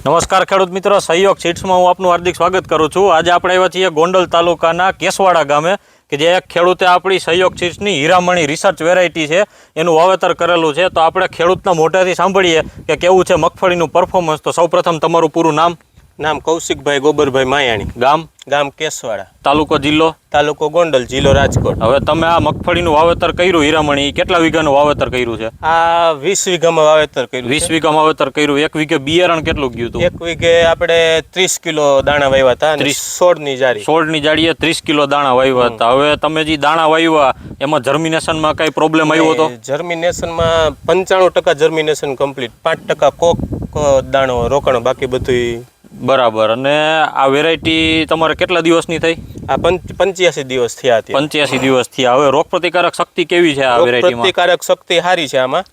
નમસ્કાર ખેડૂત મિત્રો, સહયોગ સીડ્સમાં હું આપનું હાર્દિક સ્વાગત કરું છું। આજે આપણે આવ્યા છીએ ગોંડલ તાલુકાના કેસવાડા ગામે કે જે એક ખેડૂતે આપણી સહયોગ સીડ્સની હીરામણી રિસર્ચ વેરાયટી છે એનું વાવેતર કરેલું છે। તો આપણે ખેડૂતના મોઢેથી સાંભળીએ કે કેવું છે મગફળીનું પરફોર્મન્સ। તો સૌપ્રથમ તમારું પૂરું નામ? કૌશિકભાઈ ગોબરભાઈ માયાણી, ગામ કેસવાડા, તાલુકો જિલ્લો? તાલુકો ગોંડલ, જિલ્લો રાજકોટ। હવે તમે આ મગફળીનું વાવેતર કર્યું હીરામણી, કેટલા વીઘાનું વાવેતર કર્યું છે? આ 20 વીઘામાં વાવેતર કર્યું। 20 વીઘામાં વાવેતર કર્યું। એક વીઘે બિયારણ કેટલું ગયું હતું? એક વીઘે આપણે 30 કિલો દાણા વાવ્યા હતા। 16ની જાળી, 16ની જાળીએ 30 કિલો દાણા વાવ્યા હતા। હવે તમે જે દાણા વાવ્યા એમાં જર્મિનેશનમાં કઈ પ્રોબ્લેમ આવ્યો હતો? જર્મિનેશનમાં 95% જર્મિનેશન કમ્પ્લીટ, 5% કોક દાણો રોકાણો, બાકી બધું બરાબર। અને આ વેરાયટી તમારે કેટલા દિવસની થઈ? આ 85 દિવસ થયા હતા। 85 દિવસ થયા। હવે રોગ પ્રતિકારક શક્તિ કેવી છે આ વેરાયટીમાં? પ્રતિકારક શક્તિ સારી છે આમાં।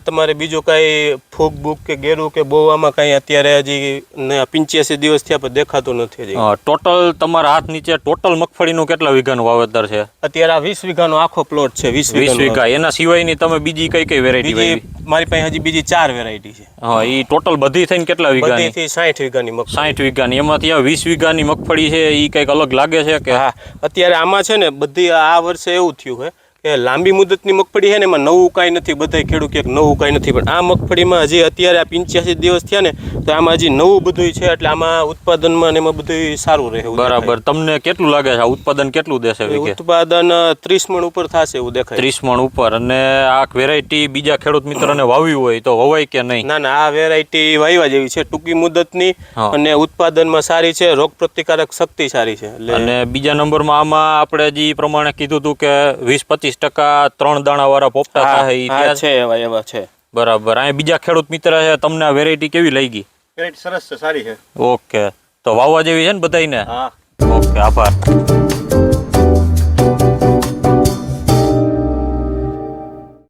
તમારે બીજું કઈ ફૂગ બુક કે ગેરું કે બહુ આમાં કઈ અત્યારે હજી 85 દિવસ થયા પણ દેખાતું નથી। ટોટલ તમારા હાથ નીચે ટોટલ મગફળીનું કેટલા વીઘાનું વાવેતર છે અત્યારે? આ 20 વીઘાનો આખો પ્લોટ છે। 20 વીઘા। એના સિવાયની તમે બીજી કઈ વેરાયટી વાવી? મારી પાસે હજી બીજી 4 વેરાયટી છે। હા, એ ટોટલ બધી થઈને કેટલા વીઘાની? બધી 60 વીઘાની મગફળી। 60 વીઘાની। એમાંથી આ 20 વીઘાની મગફળી છે એ કઈક અલગ લાગે છે કે? હા, અત્યારે આમાં છે ને બધી આ વર્ષે એવું થયું છે કે લાંબી મુદતની મગફળી છે ને એમાં નવું કાંઈ નથી। બધા ખેડૂત કે નવું કાંઈ નથી, પણ આ મગફળીમાં હજી અત્યારે આ 85 દિવસ થયા ને તો આમાં હજી નવું બધું છે, એટલે આમાં ઉત્પાદનમાં ને એમાં બધું સારું રહે। બરાબર। તમને કેટલું લાગે છે આ ઉત્પાદન કેટલું દેશે વીઘે? ઉત્પાદન 30 મણ ઉપર થશે એવું દેખાય। 30 મણ ઉપર। અને આ વેરાયટી બીજા ખેડૂત મિત્રોને વાવી હોય તો વવાય કે નહીં? ના ના, આ વેરાયટી વાવ્યા જેવી છે, ટૂંકી મુદતની અને ઉત્પાદનમાં સારી છે, રોગ પ્રતિકારક શક્તિ સારી છે। અને બીજા નંબરમાં આમાં આપણે જે પ્રમાણે કીધું હતું કે 20-25% 3 દાણા વાળા પોપટા થાય છે, એવા છે। બરાબર। અહીંયા બીજા ખેડૂત મિત્ર છે, તમને આ વેરાયટી કેવી લાગી? વેરાયટી સરસ છે, સારી છે। ઓકે, તો વાવવા જેવી છે ને બધાયને? હા, ઓકે, આભાર।